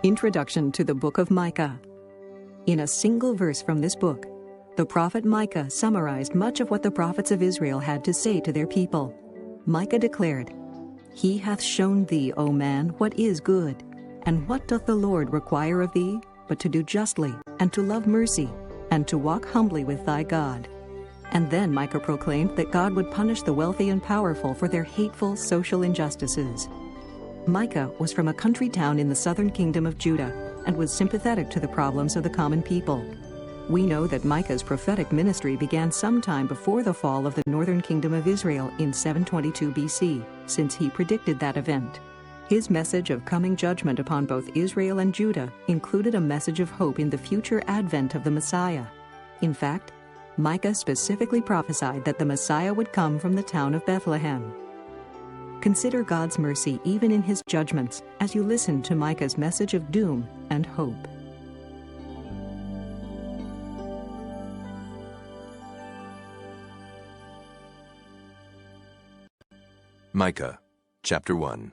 Introduction to the Book of Micah. In a single verse from this book, the prophet Micah summarized much of what the prophets of Israel had to say to their people. Micah declared, "He hath shown thee, O man, what is good. And what doth the Lord require of thee, but to do justly, and to love mercy, and to walk humbly with thy God?" And then Micah proclaimed that God would punish the wealthy and powerful for their hateful social injustices. Micah was from a country town in the southern kingdom of Judah and was sympathetic to the problems of the common people. We know that Micah's prophetic ministry began sometime before the fall of the northern kingdom of Israel in 722 BC, since he predicted that event. His message of coming judgment upon both Israel and Judah included a message of hope in the future advent of the Messiah. In fact, Micah specifically prophesied that the Messiah would come from the town of Bethlehem. Consider God's mercy even in his judgments as you listen to Micah's message of doom and hope. Micah, chapter 1.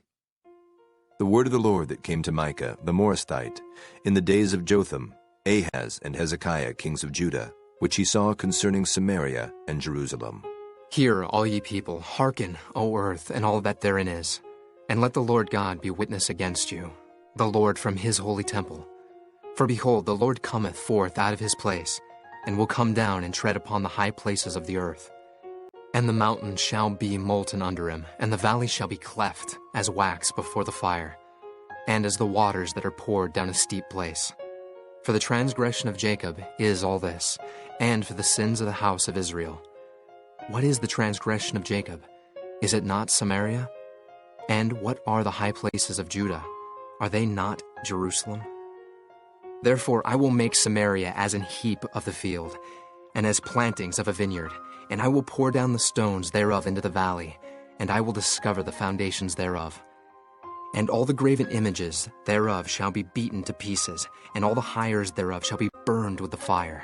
The word of the Lord that came to Micah, the Morasthite, in the days of Jotham, Ahaz, and Hezekiah, kings of Judah, which he saw concerning Samaria and Jerusalem. Hear, all ye people, hearken, O earth, and all that therein is, and let the Lord God be witness against you, the Lord from his holy temple. For behold, the Lord cometh forth out of his place, and will come down and tread upon the high places of the earth. And the mountains shall be molten under him, and the valleys shall be cleft as wax before the fire, and as the waters that are poured down a steep place. For the transgression of Jacob is all this, and for the sins of the house of Israel. What is the transgression of Jacob? Is it not Samaria? And what are the high places of Judah? Are they not Jerusalem? Therefore I will make Samaria as an heap of the field, and as plantings of a vineyard, and I will pour down the stones thereof into the valley, and I will discover the foundations thereof. And all the graven images thereof shall be beaten to pieces, and all the hires thereof shall be burned with the fire.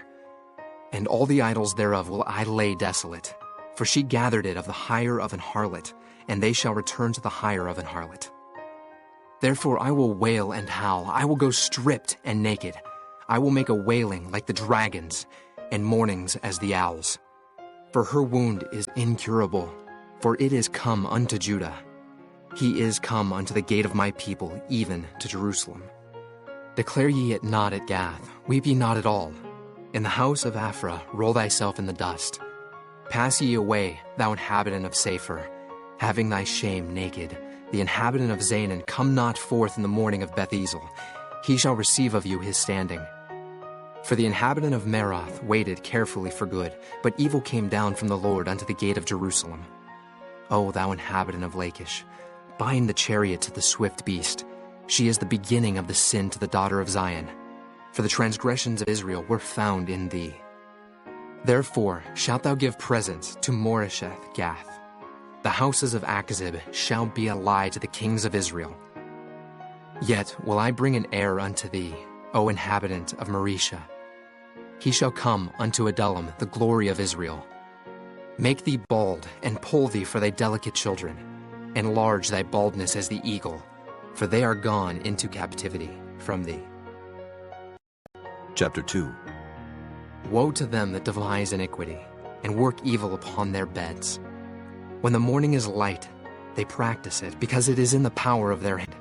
And all the idols thereof will I lay desolate. For she gathered it of the hire of an harlot, and they shall return to the hire of an harlot. Therefore I will wail and howl, I will go stripped and naked. I will make a wailing like the dragons, and mournings as the owls. For her wound is incurable, for it is come unto Judah. He is come unto the gate of my people, even to Jerusalem. Declare ye it not at Gath, weep ye not at all. In the house of Aphrah roll thyself in the dust. Pass ye away, thou inhabitant of Saphir, having thy shame naked. The inhabitant of Zanan, come not forth in the morning of Beth-ezel. He shall receive of you his standing. For the inhabitant of Meroth waited carefully for good, but evil came down from the Lord unto the gate of Jerusalem. O thou inhabitant of Lachish, bind the chariot to the swift beast. She is the beginning of the sin to the daughter of Zion. For the transgressions of Israel were found in thee. Therefore shalt thou give presents to Moresheth Gath. The houses of Achzib shall be a lie to the kings of Israel. Yet will I bring an heir unto thee, O inhabitant of Maresha. He shall come unto Adullam, the glory of Israel. Make thee bald, and poll thee for thy delicate children. Enlarge thy baldness as the eagle, for they are gone into captivity from thee. Chapter 2. Woe to them that devise iniquity, and work evil upon their beds. When the morning is light, they practice it, because it is in the power of their hand.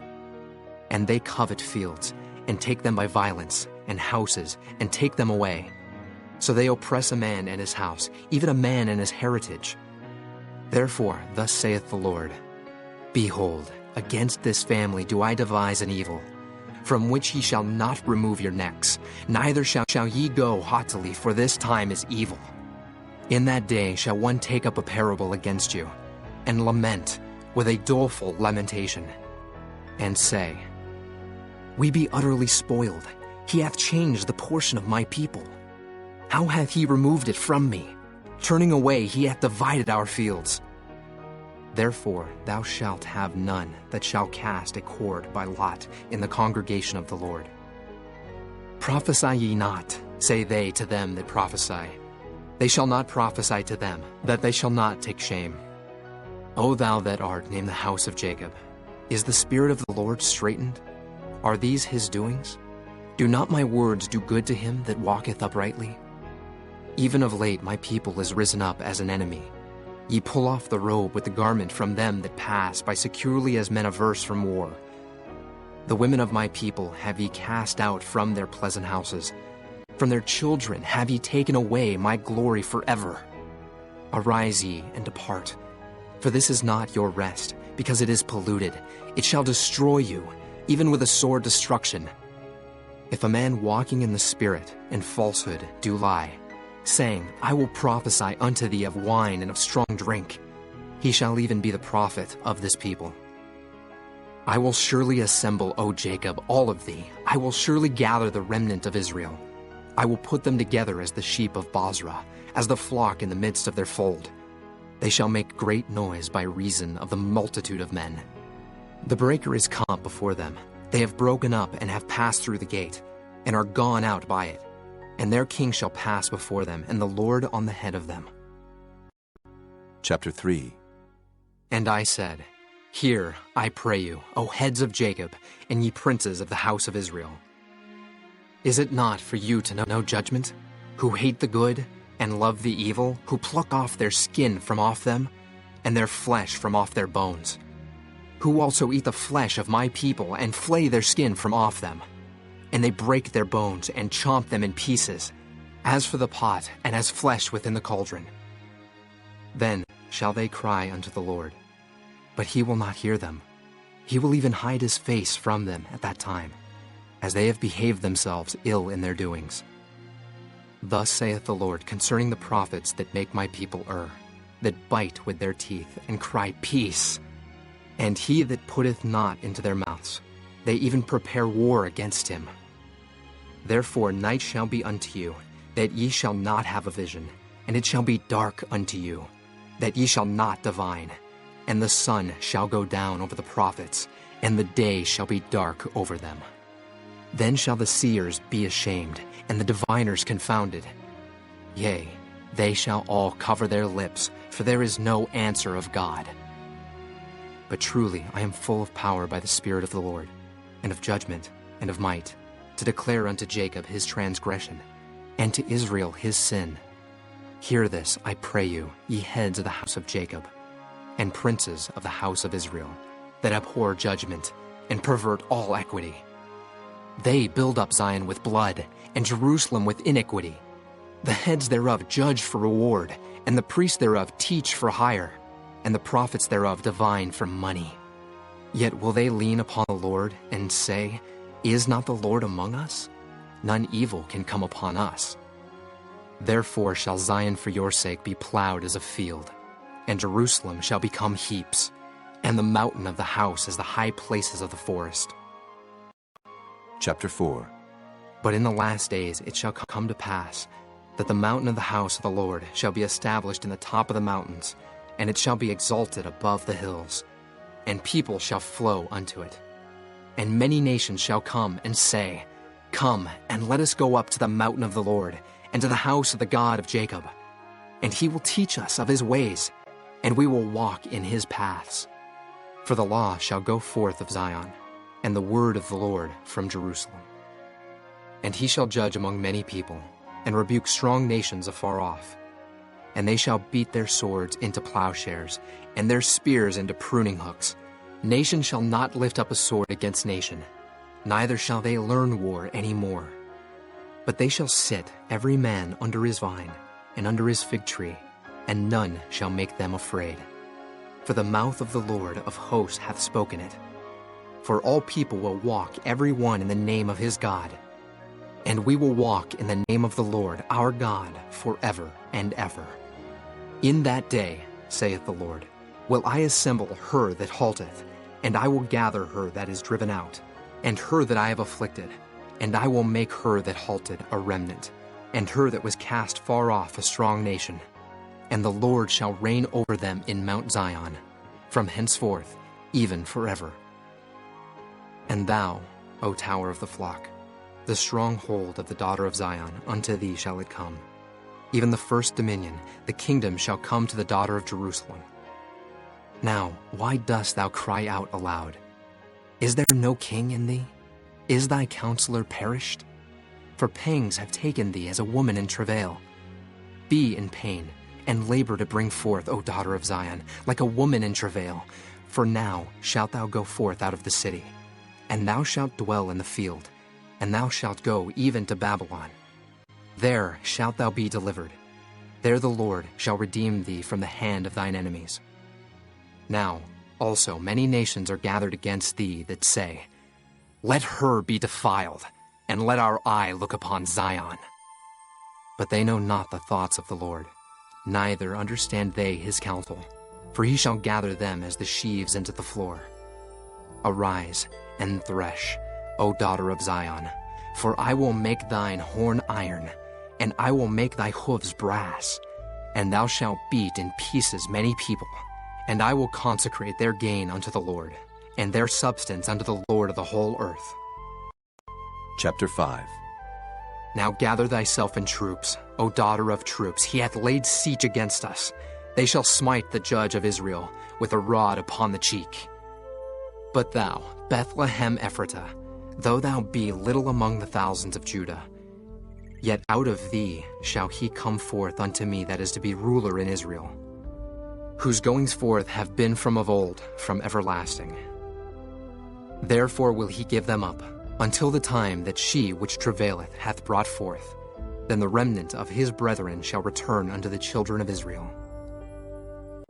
And they covet fields, and take them by violence, and houses, and take them away. So they oppress a man and his house, even a man and his heritage. Therefore, thus saith the Lord, Behold, against this family do I devise an evil, from which ye shall not remove your necks, neither shall ye go haughtily, for this time is evil. In that day shall one take up a parable against you, and lament with a doleful lamentation, and say, We be utterly spoiled, he hath changed the portion of my people. How hath he removed it from me? Turning away, he hath divided our fields. Therefore thou shalt have none that shall cast a cord by lot in the congregation of the Lord. Prophesy ye not, say they to them that prophesy. They shall not prophesy to them, that they shall not take shame. O thou that art named the house of Jacob, is the spirit of the Lord straitened? Are these his doings? Do not my words do good to him that walketh uprightly? Even of late my people is risen up as an enemy. Ye pull off the robe with the garment from them that pass by securely as men averse from war. The women of my people have ye cast out from their pleasant houses. From their children have ye taken away my glory forever. Arise ye and depart, for this is not your rest, because it is polluted. It shall destroy you, even with a sore destruction. If a man walking in the Spirit and falsehood do lie, saying, I will prophesy unto thee of wine and of strong drink, he shall even be the prophet of this people. I will surely assemble, O Jacob, all of thee. I will surely gather the remnant of Israel. I will put them together as the sheep of Bozrah, as the flock in the midst of their fold. They shall make great noise by reason of the multitude of men. The breaker is come before them. They have broken up and have passed through the gate, and are gone out by it. And their king shall pass before them, and the Lord on the head of them. Chapter 3. And I said, Hear, I pray you, O heads of Jacob, and ye princes of the house of Israel. Is it not for you to know judgment, who hate the good and love the evil, who pluck off their skin from off them, and their flesh from off their bones, who also eat the flesh of my people and flay their skin from off them? And they break their bones and chomp them in pieces, as for the pot and as flesh within the cauldron. Then shall they cry unto the Lord, but he will not hear them. He will even hide his face from them at that time, as they have behaved themselves ill in their doings. Thus saith the Lord concerning the prophets that make my people err, that bite with their teeth and cry, Peace! And he that putteth not into their mouths, they even prepare war against him. Therefore night shall be unto you, that ye shall not have a vision, and it shall be dark unto you, that ye shall not divine. And the sun shall go down over the prophets, and the day shall be dark over them. Then shall the seers be ashamed, and the diviners confounded. Yea, they shall all cover their lips, for there is no answer of God. But truly I am full of power by the Spirit of the Lord, and of judgment, and of might, to declare unto Jacob his transgression, and to Israel his sin. Hear this, I pray you, ye heads of the house of Jacob, and princes of the house of Israel, that abhor judgment, and pervert all equity. They build up Zion with blood, and Jerusalem with iniquity. The heads thereof judge for reward, and the priests thereof teach for hire, and the prophets thereof divine for money. Yet will they lean upon the Lord, and say, Is not the Lord among us? None evil can come upon us. Therefore shall Zion for your sake be plowed as a field, and Jerusalem shall become heaps, and the mountain of the house as the high places of the forest. Chapter 4. But in the last days it shall come to pass, that the mountain of the house of the Lord shall be established in the top of the mountains, and it shall be exalted above the hills, and people shall flow unto it. And many nations shall come and say, Come, and let us go up to the mountain of the Lord, and to the house of the God of Jacob. And he will teach us of his ways, and we will walk in his paths. For the law shall go forth of Zion, and the word of the Lord from Jerusalem. And he shall judge among many people, and rebuke strong nations afar off. And they shall beat their swords into plowshares, and their spears into pruning hooks. Nation shall not lift up a sword against nation, neither shall they learn war any more. But they shall sit every man under his vine, and under his fig tree, and none shall make them afraid. For the mouth of the Lord of hosts hath spoken it. For all people will walk every one in the name of his God. And we will walk in the name of the Lord our God forever and ever. In that day, saith the Lord, will I assemble her that halteth, and I will gather her that is driven out, and her that I have afflicted, and I will make her that halted a remnant, and her that was cast far off a strong nation. And the Lord shall reign over them in Mount Zion, from henceforth, even forever. And thou, O tower of the flock, the stronghold of the daughter of Zion, unto thee shall it come. Even the first dominion, the kingdom shall come to the daughter of Jerusalem. Now, why dost thou cry out aloud? Is there no king in thee? Is thy counselor perished? For pangs have taken thee as a woman in travail. Be in pain, and labor to bring forth, O daughter of Zion, like a woman in travail. For now shalt thou go forth out of the city, and thou shalt dwell in the field, and thou shalt go even to Babylon. There shalt thou be delivered. There the Lord shall redeem thee from the hand of thine enemies. Now also many nations are gathered against thee that say, Let her be defiled, and let our eye look upon Zion. But they know not the thoughts of the Lord, neither understand they his counsel, for he shall gather them as the sheaves into the floor. Arise and thresh, O daughter of Zion, for I will make thine horn iron, and I will make thy hoofs brass, and thou shalt beat in pieces many people, and I will consecrate their gain unto the Lord, and their substance unto the Lord of the whole earth. Chapter 5. Now gather thyself in troops, O daughter of troops. He hath laid siege against us. They shall smite the judge of Israel with a rod upon the cheek. But thou, Bethlehem Ephratah, though thou be little among the thousands of Judah, yet out of thee shall he come forth unto me that is to be ruler in Israel, whose goings forth have been from of old, from everlasting. Therefore will he give them up, until the time that she which travaileth hath brought forth. Then the remnant of his brethren shall return unto the children of Israel.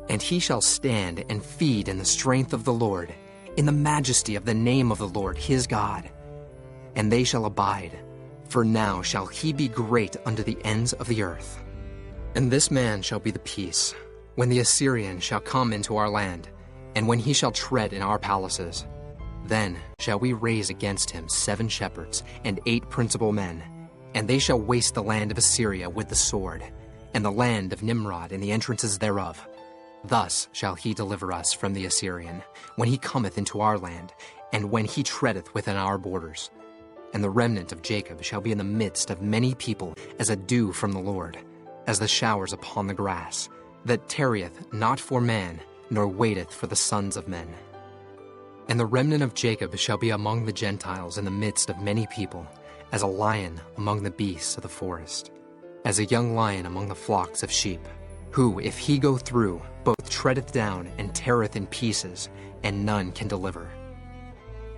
And he shall stand and feed in the strength of the Lord, in the majesty of the name of the Lord his God. And they shall abide, for now shall he be great unto the ends of the earth. And this man shall be the peace, when the Assyrian shall come into our land, and when he shall tread in our palaces. Then shall we raise against him 7 shepherds and 8 principal men, and they shall waste the land of Assyria with the sword, and the land of Nimrod and the entrances thereof. Thus shall he deliver us from the Assyrian, when he cometh into our land, and when he treadeth within our borders. And the remnant of Jacob shall be in the midst of many people, as a dew from the Lord, as the showers upon the grass, that tarrieth not for man, nor waiteth for the sons of men. And the remnant of Jacob shall be among the Gentiles in the midst of many people, as a lion among the beasts of the forest, as a young lion among the flocks of sheep, who, if he go through, both treadeth down and teareth in pieces, and none can deliver.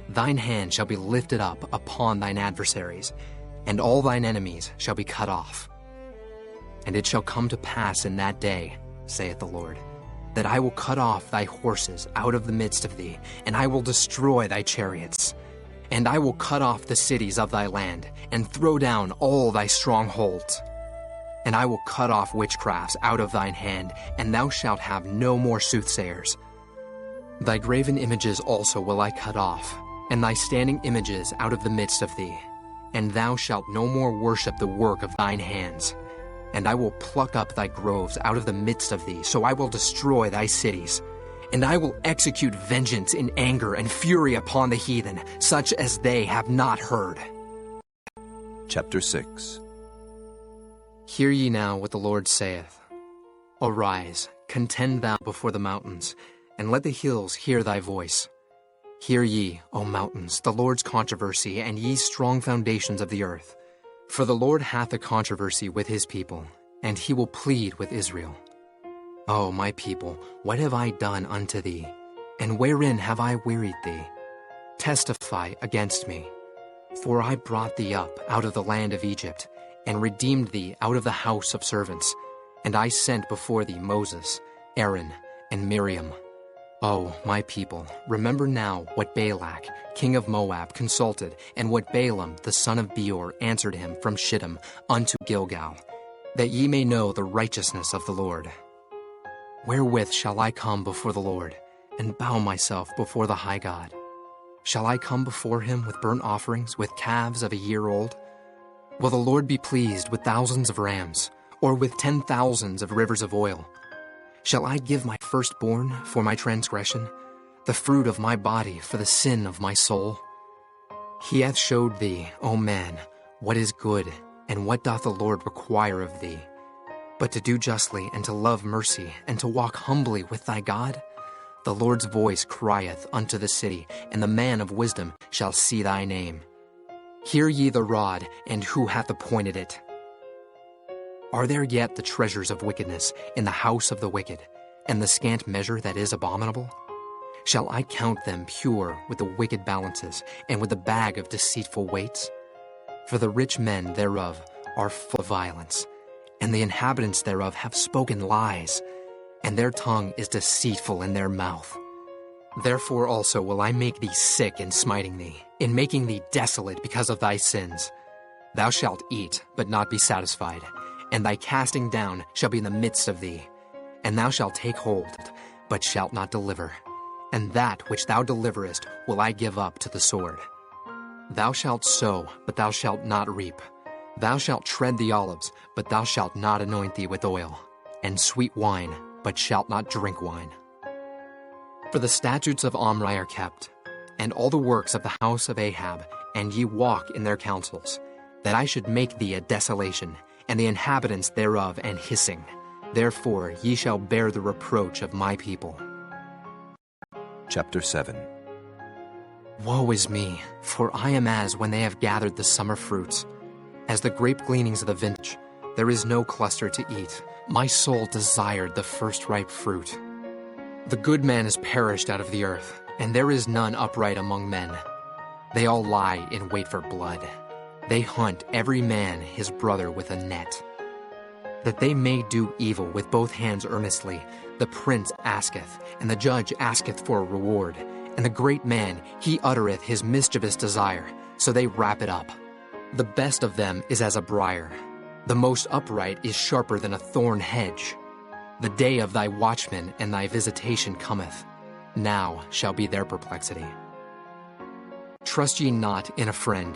Thine hand shall be lifted up upon thine adversaries, and all thine enemies shall be cut off. And it shall come to pass in that day, saith the Lord, that I will cut off thy horses out of the midst of thee, and I will destroy thy chariots. And I will cut off the cities of thy land, and throw down all thy strongholds. And I will cut off witchcrafts out of thine hand, and thou shalt have no more soothsayers. Thy graven images also will I cut off, and thy standing images out of the midst of thee. And thou shalt no more worship the work of thine hands. And I will pluck up thy groves out of the midst of thee, so I will destroy thy cities. And I will execute vengeance in anger and fury upon the heathen, such as they have not heard. Chapter 6. Hear ye now what the Lord saith. Arise, contend thou before the mountains, and let the hills hear thy voice. Hear ye, O mountains, the Lord's controversy, and ye strong foundations of the earth. For the Lord hath a controversy with his people, and he will plead with Israel. O my people, what have I done unto thee? And wherein have I wearied thee? Testify against me. For I brought thee up out of the land of Egypt, and redeemed thee out of the house of servants. And I sent before thee Moses, Aaron, and Miriam. O my people, remember now what Balak, king of Moab, consulted, and what Balaam, the son of Beor, answered him from Shittim unto Gilgal, that ye may know the righteousness of the Lord. Wherewith shall I come before the Lord, and bow myself before the high God? Shall I come before him with burnt offerings, with calves of a year old? Will the Lord be pleased with thousands of rams, or with 10,000s of rivers of oil? Shall I give my firstborn for my transgression, the fruit of my body for the sin of my soul? He hath showed thee, O man, what is good, and what doth the Lord require of thee, but to do justly, and to love mercy, and to walk humbly with thy God? The Lord's voice crieth unto the city, and the man of wisdom shall see thy name. Hear ye the rod, and who hath appointed it? Are there yet the treasures of wickedness in the house of the wicked, and the scant measure that is abominable? Shall I count them pure with the wicked balances, and with the bag of deceitful weights? For the rich men thereof are full of violence, and the inhabitants thereof have spoken lies, and their tongue is deceitful in their mouth. Therefore also will I make thee sick in smiting thee, in making thee desolate because of thy sins. Thou shalt eat, but not be satisfied, and thy casting down shall be in the midst of thee. And thou shalt take hold, but shalt not deliver. And that which thou deliverest will I give up to the sword. Thou shalt sow, but thou shalt not reap. Thou shalt tread the olives, but thou shalt not anoint thee with oil, and sweet wine, but shalt not drink wine. For the statutes of Omri are kept, and all the works of the house of Ahab, and ye walk in their counsels, that I should make thee a desolation, and the inhabitants thereof an hissing. Therefore ye shall bear the reproach of my people. Chapter 7. Woe is me, for I am as when they have gathered the summer fruits. As the grape gleanings of the vintage, there is no cluster to eat. My soul desired the first ripe fruit. The good man is perished out of the earth, and there is none upright among men. They all lie in wait for blood. They hunt every man his brother with a net. That they may do evil with both hands earnestly, the prince asketh, and the judge asketh for a reward. And the great man, he uttereth his mischievous desire, so they wrap it up. The best of them is as a briar. The most upright is sharper than a thorn hedge. The day of thy watchman and thy visitation cometh. Now shall be their perplexity. Trust ye not in a friend.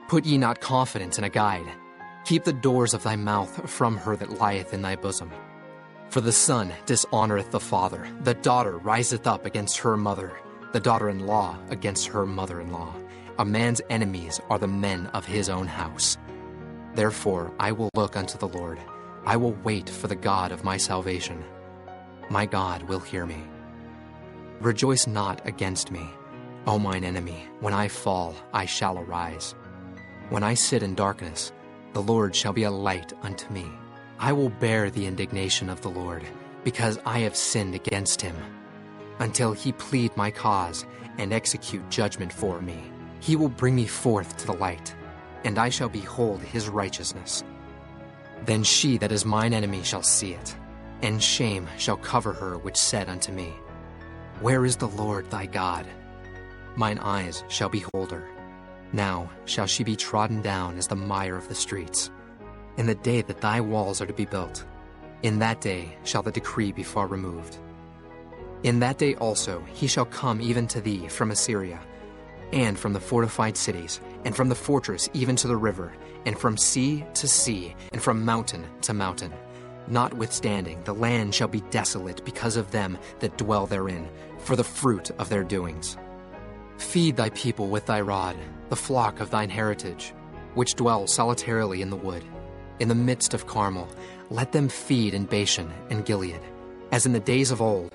Put ye not confidence in a guide. Keep the doors of thy mouth from her that lieth in thy bosom. For the son dishonoureth the father, the daughter riseth up against her mother, the daughter-in-law against her mother-in-law. A man's enemies are the men of his own house. Therefore I will look unto the Lord. I will wait for the God of my salvation. My God will hear me. Rejoice not against me, O mine enemy. When I fall, I shall arise. When I sit in darkness, the Lord shall be a light unto me. I will bear the indignation of the Lord, because I have sinned against him. Until he plead my cause and execute judgment for me, he will bring me forth to the light, and I shall behold his righteousness. Then she that is mine enemy shall see it, and shame shall cover her which said unto me, Where is the Lord thy God? Mine eyes shall behold her. Now shall she be trodden down as the mire of the streets. In the day that thy walls are to be built, in that day shall the decree be far removed. In that day also he shall come even to thee from Assyria, and from the fortified cities, and from the fortress even to the river, and from sea to sea, and from mountain to mountain. Notwithstanding, the land shall be desolate because of them that dwell therein, for the fruit of their doings. Feed thy people with thy rod, the flock of thine heritage, which dwell solitarily in the wood. In the midst of Carmel, let them feed in Bashan and Gilead, as in the days of old.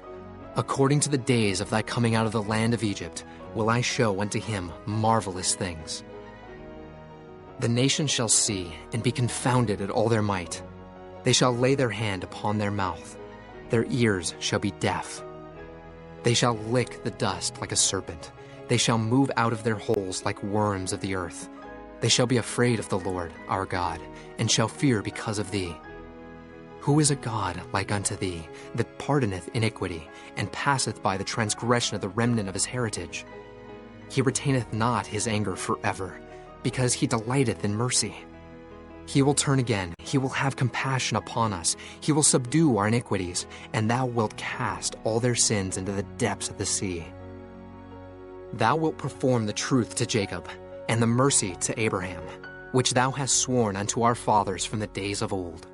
According to the days of thy coming out of the land of Egypt, will I show unto him marvelous things. The nations shall see and be confounded at all their might. They shall lay their hand upon their mouth. Their ears shall be deaf. They shall lick the dust like a serpent. They shall move out of their holes like worms of the earth. They shall be afraid of the Lord our God, and shall fear because of thee. Who is a God like unto thee, that pardoneth iniquity, and passeth by the transgression of the remnant of his heritage? He retaineth not his anger forever, because he delighteth in mercy. He will turn again, he will have compassion upon us, he will subdue our iniquities, and thou wilt cast all their sins into the depths of the sea. Thou wilt perform the truth to Jacob, and the mercy to Abraham, which thou hast sworn unto our fathers from the days of old.